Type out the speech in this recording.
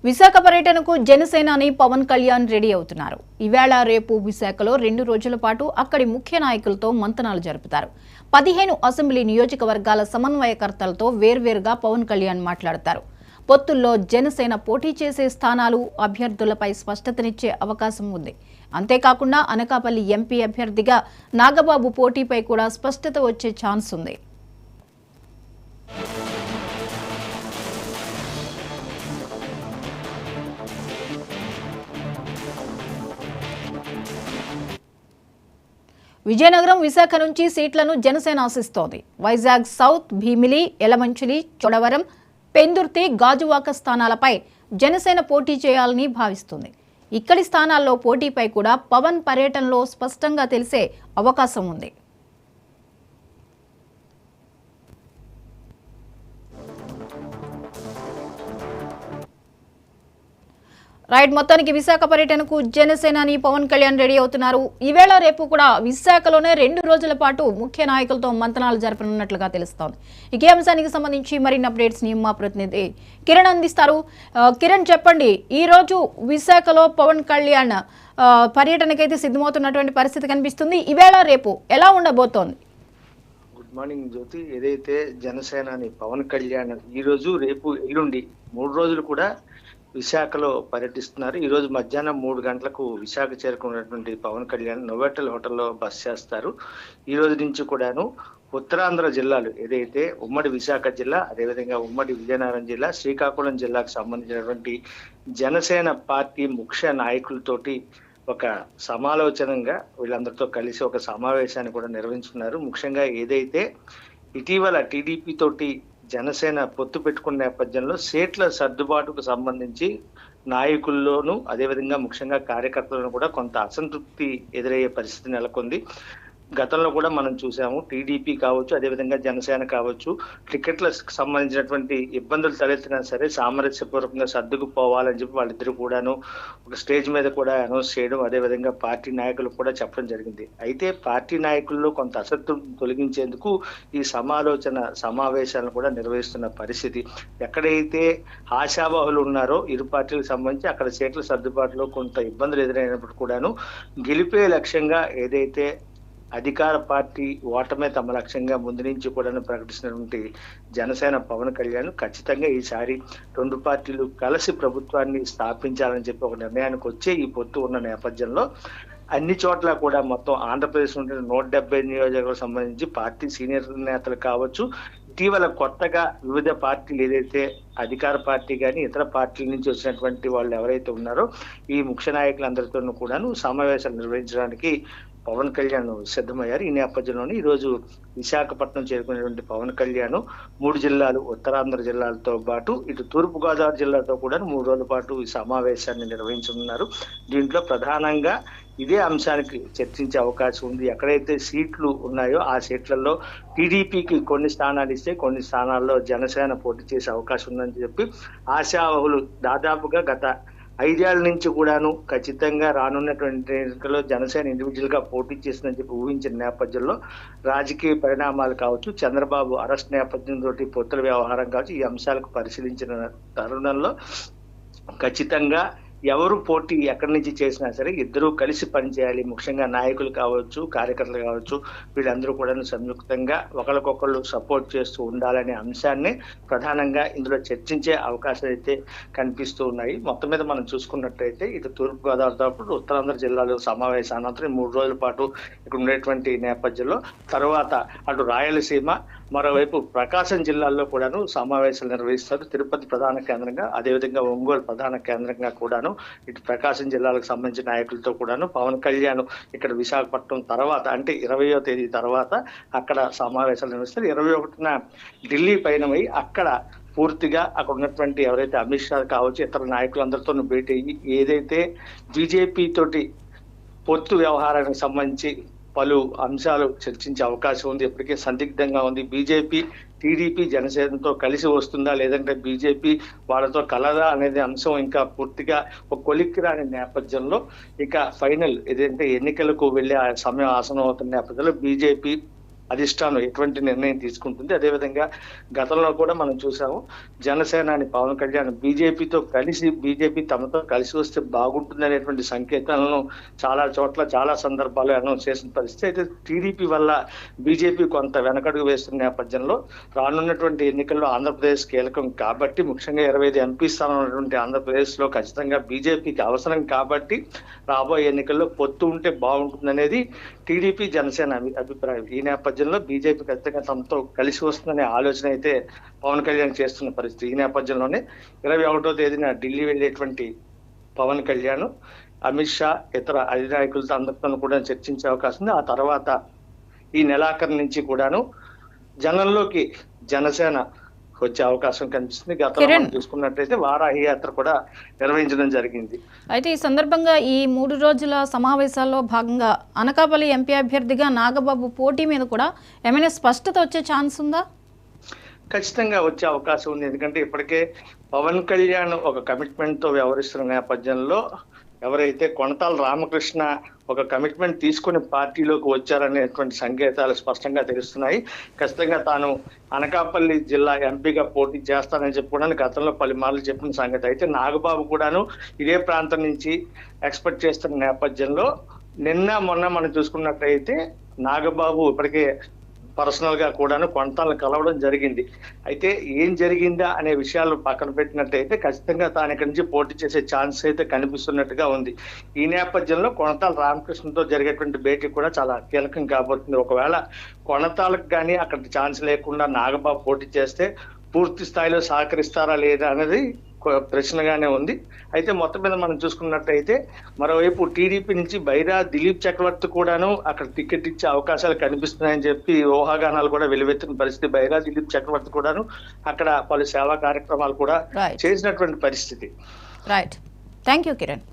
విశాఖ పర్యటనకు జనసేనాని పవన్ కళ్యాణ్ రెడీ అవుతున్నారు. ఈవేళ రేపు విశాఖలో 2 రోజుల పాటు అక్కడి ముఖ్య నాయకులతో మంతనాలు జరుపుతారు. 15 అసెంబ్లీ నియోజకవర్గాల సమన్వయకర్తలతో వేర్వేరుగా పవన్ కళ్యాణ్ మాట్లాడతారు. పొత్తుల్లో జనసేన పోటీ చేసే స్థానాలు, అభ్యర్థులపై స్పష్టతనిచ్చే అవకాశం ఉంది. అంతేకాకుండా అనకాపల్లి ఎంపీ అభ్యర్థిగా నాగబాబు పోటీపై కూడా స్పష్టత వచ్చే ఛాన్స్ ఉంది. విజయనగరం, విశాఖ నుంచి సీట్లను జనసేన ఆశిస్తోంది. వైజాగ్ సౌత్, భీమిలి, యలమంచిలి, చోడవరం, పెందుర్తి, గాజువాక స్థానాలపై జనసేన పోటీ చేయాలని భావిస్తుంది. ఇక్కడి స్థానాల్లో పోటీపై కూడా పవన్ పర్యటనలో స్పష్టంగా తెలిసే అవకాశం ఉంది. రైట్, మొత్తానికి విశాఖ పర్యటనకు జనసేనాని పవన్ కళ్యాణ్ రెడీ అవుతున్నారు. ఈవేళ రేపు కూడా విశాఖలోనే 2 రోజుల పాటు ముఖ్య నాయకులతో మంతనాలు జరపనున్నట్లుగా తెలుస్తోంది. ఈ అంశానికి సంబంధించి మరిన్ని అప్డేట్స్ ని మా ప్రతినిధి కిరణ్ అందిస్తారు. కిరణ్, చెప్పండి, ఈ రోజు విశాఖలో పవన్ కళ్యాణ్ పర్యటనకైతే సిద్ధమవుతున్నటువంటి పరిస్థితి కనిపిస్తుంది. ఈవేళ రేపు ఎలా ఉండబోతోంది? గుడ్ మార్నింగ్ జ్యోతి. ఏదైతే జనసేనాని పవన్ కళ్యాణ్ ఈ రోజు, రేపు, ఎల్లుండి 3 రోజులు కూడా విశాఖలో పర్యటిస్తున్నారు. ఈ రోజు మధ్యాహ్నం 3 గంటలకు విశాఖ చేరుకున్నటువంటి పవన్ కళ్యాణ్ నోవోటల్ హోటల్లో బస చేస్తారు. ఈ రోజు నుంచి కూడాను ఉత్తరాంధ్ర జిల్లాలు, ఏదైతే ఉమ్మడి విశాఖ జిల్లా, అదేవిధంగా ఉమ్మడి విజయనగరం జిల్లా, శ్రీకాకుళం జిల్లాకు సంబంధించినటువంటి జనసేన పార్టీ ముఖ్య నాయకులతోటి ఒక సమాలోచనంగా వీళ్ళందరితో కలిసి ఒక సమావేశాన్ని కూడా నిర్వహించుకున్నారు. ముఖ్యంగా ఏదైతే ఇటీవల టీడీపీ తోటి జనసేన పొత్తు పెట్టుకున్న నేపథ్యంలో సీట్ల సర్దుబాటుకు సంబంధించి నాయకుల్లోనూ, అదేవిధంగా ముఖ్యంగా కార్యకర్తలను కూడా కొంత అసంతృప్తి ఎదురయ్యే పరిస్థితి నెలకొంది. గతంలో కూడా మనం చూసాము, టీడీపీ కావచ్చు, అదేవిధంగా జనసేన కావచ్చు, టికెట్లకు సంబంధించినటువంటి ఇబ్బందులు తలెత్తినా సరే సామరస్యపూర్వకంగా సర్దుకుపోవాలని చెప్పి వాళ్ళిద్దరు కూడాను ఒక స్టేజ్ మీద కూడా అనౌన్స్ చేయడం, అదేవిధంగా పార్టీ నాయకులు కూడా చెప్పడం జరిగింది. అయితే పార్టీ నాయకుల్లో కొంత అసంతృప్తిని తొలగించేందుకు ఈ సమావేశాలను కూడా నిర్వహిస్తున్న పరిస్థితి. ఎక్కడైతే ఆశావాహులు ఉన్నారో ఇరు పార్టీలకు సంబంధించి అక్కడ సీట్ల సర్దుబాటులో కొంత ఇబ్బందులు ఎదురైనప్పుడు కూడాను గెలిపే లక్ష్యంగా ఏదైతే అధికార పార్టీ ఓటమే తమ లక్ష్యంగా ముందు నుంచి కూడా ప్రకటిస్తున్నటువంటి జనసేన పవన్ కళ్యాణ్ ఖచ్చితంగా ఈసారి 2 పార్టీలు కలిసి ప్రభుత్వాన్ని స్థాపించాలని చెప్పి ఒక నిర్ణయానికి వచ్చే ఈ పొత్తు ఉన్న నేపథ్యంలో అన్ని చోట్ల కూడా మొత్తం ఆంధ్రప్రదేశ్ నుండి 170 నియోజకవర్గాలకు సంబంధించి పార్టీ సీనియర్ నేతలు కావచ్చు, ఇటీవల కొత్తగా వివిధ పార్టీలు ఏదైతే అధికార పార్టీ కానీ ఇతర పార్టీల నుంచి వచ్చినటువంటి వాళ్ళు ఎవరైతే ఉన్నారో ఈ ముఖ్య నాయకులందరితోనూ కూడాను సమావేశాలు నిర్వహించడానికి పవన్ కళ్యాణ్ సిద్ధమయ్యారు. ఈ నేపథ్యంలోనే ఈరోజు విశాఖపట్నం చేరుకునేటువంటి పవన్ కళ్యాణ్ 3 జిల్లాలు, ఉత్తరాంధ్ర జిల్లాలతో పాటు ఇటు తూర్పుగోదావరి జిల్లాతో కూడా 3 రోజుల పాటు ఈ సమావేశాన్ని నిర్వహించనున్నారు. దీంట్లో ప్రధానంగా ఇదే అంశానికి చర్చించే అవకాశం ఉంది. ఎక్కడైతే సీట్లు ఉన్నాయో ఆ సీట్లలో టీడీపీకి కొన్ని స్థానాలు ఇస్తే కొన్ని స్థానాల్లో జనసేన పోటీ చేసే అవకాశం ఉందని చెప్పి ఆశావహులు దాదాపుగా గత 5 ఏళ్ల నుంచి కూడాను ఖచ్చితంగా రానున్నటువంటి ఎన్నికల్లో జనసేన ఇండివిజువల్ గా పోటీ చేసిందని చెప్పి ఊహించిన నేపథ్యంలో రాజకీయ పరిణామాలు కావచ్చు, చంద్రబాబు అరెస్ట్ నేపథ్యంతో పొత్తుల వ్యవహారం కావచ్చు, ఈ అంశాలకు పరిశీలించిన తరుణంలో ఖచ్చితంగా ఎవరు పోటీ ఎక్కడి నుంచి చేసినా సరే ఇద్దరూ కలిసి పనిచేయాలి. ముఖ్యంగా నాయకులు కావచ్చు, కార్యకర్తలు కావచ్చు, వీళ్ళందరూ కూడా సంయుక్తంగా ఒకరికొకళ్ళు సపోర్ట్ చేస్తూ ఉండాలనే అంశాన్ని ప్రధానంగా ఇందులో చర్చించే అవకాశాలు అయితే కనిపిస్తూ ఉన్నాయి. మొత్తం మీద మనం చూసుకున్నట్టయితే ఇటు తూర్పుగోదావరితో పాటు ఉత్తరాంధ్ర జిల్లాలో సమావేశానంతరం 3 రోజుల పాటు ఇక్కడ ఉండేటువంటి నేపథ్యంలో తర్వాత అటు రాయలసీమ, మరోవైపు ప్రకాశం జిల్లాల్లో కూడాను సమావేశాలు నిర్వహిస్తారు. తిరుపతి ప్రధాన కేంద్రంగా, అదేవిధంగా ఒంగోలు ప్రధాన కేంద్రంగా కూడాను ఇటు ప్రకాశం జిల్లాలకు సంబంధించిన నాయకులతో కూడాను పవన్ కళ్యాణ్ ఇక్కడ విశాఖపట్నం తర్వాత అంటే 20వ తేదీ తర్వాత అక్కడ సమావేశాలు నిర్వహిస్తారు. 21న ఢిల్లీ పయనమై అక్కడ పూర్తిగా అక్కడ ఉన్నటువంటి ఎవరైతే అమిత్ షా కావచ్చు, ఇతర నాయకులందరితో భేటీ అయ్యి ఏదైతే బీజేపీ తోటి పొత్తు వ్యవహారానికి సంబంధించి పలు అంశాలు చర్చించే అవకాశం ఉంది. ఇప్పటికే సందిగ్ధంగా ఉంది. బీజేపీ టీడీపీ జనసేనతో కలిసి వస్తుందా, లేదంటే బీజేపీ వాళ్ళతో కలదా అనేది అంశం ఇంకా పూర్తిగా ఒక కొలిక్కి రాని నేపథ్యంలో ఇక ఫైనల్ ఏదంటే ఎన్నికలకు వెళ్ళే సమయం ఆసనం అవుతున్న నేపథ్యంలో బీజేపీ అధిష్టానం ఎటువంటి నిర్ణయం తీసుకుంటుంది. అదేవిధంగా గతంలో కూడా మనం చూసాము, జనసేనాని పవన్ కళ్యాణ్ బీజేపీ తమతో కలిసి వస్తే బాగుంటుంది అనేటువంటి సంకేతాలను చాలా చోట్ల చాలా సందర్భాలు అనౌన్స్ చేసిన పరిస్థితి. అయితే టీడీపీ వల్ల బీజేపీ కొంత వెనకడుగు వేస్తున్న నేపథ్యంలో రానున్నటువంటి ఎన్నికల్లో ఆంధ్రప్రదేశ్ కీలకం కాబట్టి, ముఖ్యంగా 25 ఎంపీ స్థానం ఉన్నటువంటి ఆంధ్రప్రదేశ్ లో ఖచ్చితంగా బీజేపీకి అవసరం కాబట్టి రాబోయే ఎన్నికల్లో పొత్తు ఉంటే బాగుంటుంది అనేది టీడీపీ జనసేన అభిప్రాయం. ఈ నేపథ్యంలో బీజేపీ ఖచ్చితంగా తమతో కలిసి వస్తుందనే ఆలోచన అయితే పవన్ కళ్యాణ్ చేస్తున్న పరిస్థితి. ఈ నేపథ్యంలోనే 21వ తేదీన ఢిల్లీ వెళ్ళేటువంటి పవన్ కళ్యాణ్ అమిత్ షా ఇతర అధినాయకులతో అందరితో కూడా చర్చించే అవకాశం ఉంది. ఆ తర్వాత ఈ నెలాఖరు నుంచి కూడాను జనంలోకి జనసేన వచ్చే అవకాశం కనిపిస్తుంది. గతంలో మనం చూసుకున్నట్లయితే వారాహి యాత్ర కూడా నిర్వహించడం జరిగింది. అయితే ఈ సందర్భంగా ఈ 3 రోజుల సమావేశాల్లో భాగంగా అనకాపల్లి ఎంపీ అభ్యర్థిగా నాగబాబు పోటీ మీద కూడా ఏమైనా స్పష్టత వచ్చే ఛాన్స్ ఉందా? ఖచ్చితంగా వచ్చే అవకాశం ఉంది. ఎందుకంటే ఇప్పటికే పవన్ కళ్యాణ్ ఒక కమిట్మెంట్ తో వ్యవహరిస్తున్న నేపథ్యంలో ఎవరైతే కొనతాల రామకృష్ణ ఒక కమిట్మెంట్ తీసుకుని పార్టీలోకి వచ్చారనేటువంటి సంకేతాలు స్పష్టంగా తెలుస్తున్నాయి. ఖచ్చితంగా తాను అనకాపల్లి జిల్లా ఎంపీగా పోటీ చేస్తానని చెప్పుకోవడానికి గతంలో పలుమార్లు చెప్పిన సంగతి. అయితే నాగబాబు కూడాను ఇదే ప్రాంతం నుంచి ఎక్స్పెక్ట్ చేస్తున్న నేపథ్యంలో మొన్న మనం చూసుకున్నట్లయితే నాగబాబు ఇప్పటికే పర్సనల్ గా కూడాను కొనతాలను కలవడం జరిగింది. అయితే ఏం జరిగిందా అనే విషయాలు పక్కన పెట్టినట్టయితే ఖచ్చితంగా తాను ఇక్కడి నుంచి పోటీ చేసే ఛాన్స్ అయితే కనిపిస్తున్నట్టుగా ఉంది. ఈ నేపథ్యంలో కొనతాల రామకృష్ణతో జరిగేటువంటి భేటీ కూడా చాలా కీలకం కాబోతుంది. ఒకవేళ కొనతాలకు కానీ అక్కడ ఛాన్స్ లేకుండా నాగబాబు పోటీ చేస్తే పూర్తి స్థాయిలో సహకరిస్తారా లేదా అనేది ప్రశ్నగానే ఉంది. అయితే మొత్తం మీద మనం చూసుకున్నట్టయితే మరోవైపు టీడీపీ నుంచి బైరా దిలీప్ చక్రవర్తి కూడాను అక్కడ టికెట్ ఇచ్చే అవకాశాలు కనిపిస్తున్నాయని చెప్పి ఊహాగానాలు కూడా వెలువెత్తిన పరిస్థితి. బైరా దిలీప్ చక్రవర్తి కూడాను అక్కడ పలు సేవా కార్యక్రమాలు కూడా చేసినటువంటి పరిస్థితి. Right, thank you Kiran.